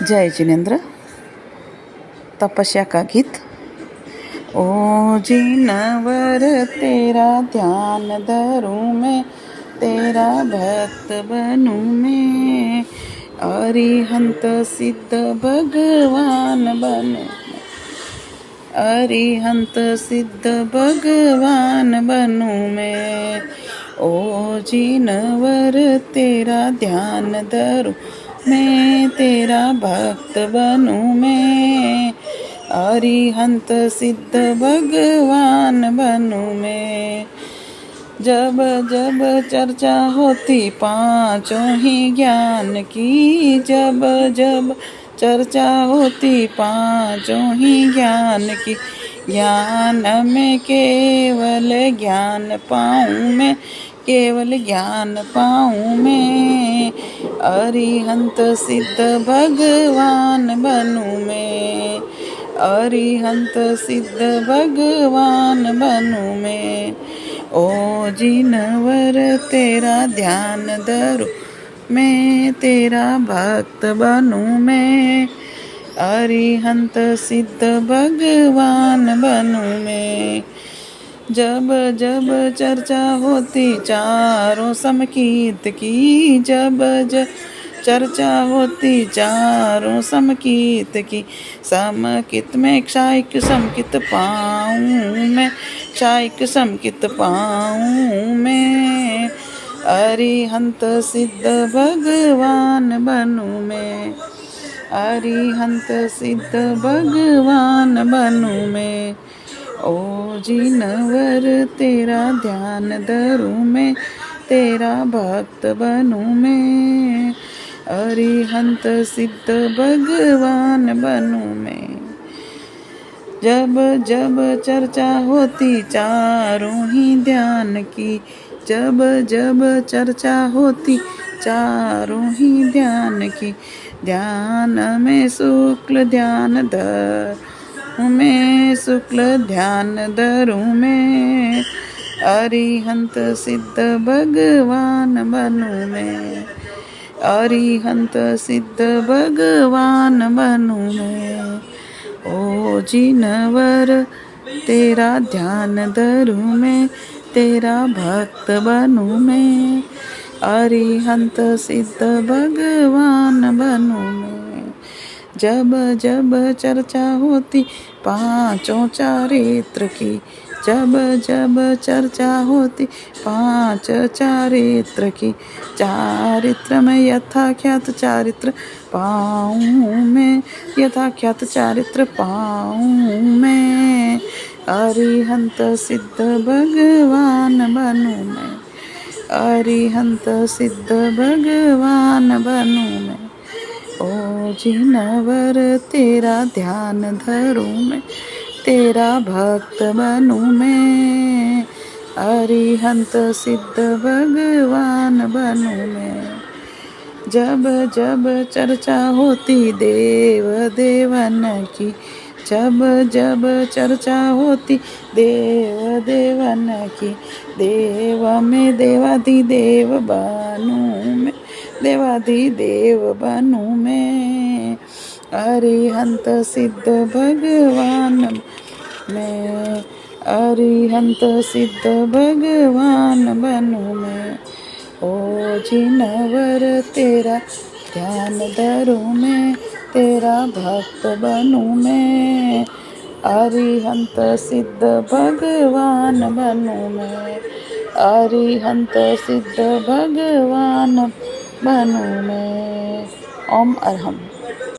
जय जिनेन्द्र। तपस्या का गीत। ओ जिनवर तेरा ध्यान धरूं मैं, तेरा भक्त बनूं मैं, अरिहंत सिद्ध भगवान बनूं, अरिहंत सिद्ध भगवान बनूं मैं। ओ जिनवर तेरा ध्यान धरूं मैं, तेरा भक्त बनूं मैं, अरिहंत सिद्ध भगवान बनूं मैं। जब जब चर्चा होती पांचों ही ज्ञान की, जब जब चर्चा होती पांचों ही ज्ञान की, ज्ञान में केवल ज्ञान पाऊं मैं, केवल ज्ञान पाऊं मैं, अरिहंत सिद्ध भगवान बनूं मैं, अरिहंत सिद्ध भगवान बनूं मैं। ओ जिनवर तेरा ध्यान धरूं मैं, तेरा भक्त बनूं मैं, अरिहंत सिद्ध भगवान बनूं मैं। जब जब चर्चा होती चारों समकीत की, जब जब चर्चा होती चारों समकीत की, समकित में क्षायिक समकित पाऊं मैं, क्षायिक समकित पाऊं मैं, अरिहंत सिद्ध भगवान बनूं मैं, अरिहंत सिद्ध भगवान बनूं मैं। ओ जिनवर तेरा ध्यान धरूं मैं, तेरा भक्त बनूं मैं, अरिहंत सिद्ध भगवान बनूं मैं। जब जब चर्चा होती चारों ही ध्यान की, जब जब चर्चा होती चारों ही ध्यान की, ध्यान में शुक्ल ध्यान धरूं मैं, शुक्ल ध्यान धरूं मैं, अरिहंत सिद्ध भगवान बनूं मैं, अरिहंत सिद्ध भगवान बनूं मैं। ओ जिनवर तेरा ध्यान धरूं मैं, तेरा भक्त बनूं मैं, अरिहंत सिद्ध भगवान बनूं मैं। जब जब चर्चा होती पांचों चारित्र की, जब जब चर्चा होती पांच चारित्र की, चारित्र में यथाख्यात चारित्र पाऊं मैं, यथाख्यात चारित्र पाऊं मैं, अरिहंत सिद्ध भगवान बनूं मैं, अरिहंत सिद्ध भगवान बनूं मैं। ओ जिनवर तेरा ध्यान धरूं मैं, तेरा भक्त बनूं मैं, अरिहंत सिद्ध भगवान बनूं मैं। जब जब चर्चा होती देव देवन की, जब जब चर्चा होती देव देवन की, देव में देवाधिदेव बनूं मैं, देवाधिदेव बनूं मैं, अरिहंत सिद्ध भगवान मैं, अरिहंत सिद्ध भगवान बनूं मैं। ओ जिनवर तेरा ध्यान धरूं मैं, तेरा भक्त बनूं मैं, अरिहंत सिद्ध भगवान बनूं मैं, अरिहंत सिद्ध भगवान बनूं मैं। ओम अरहम।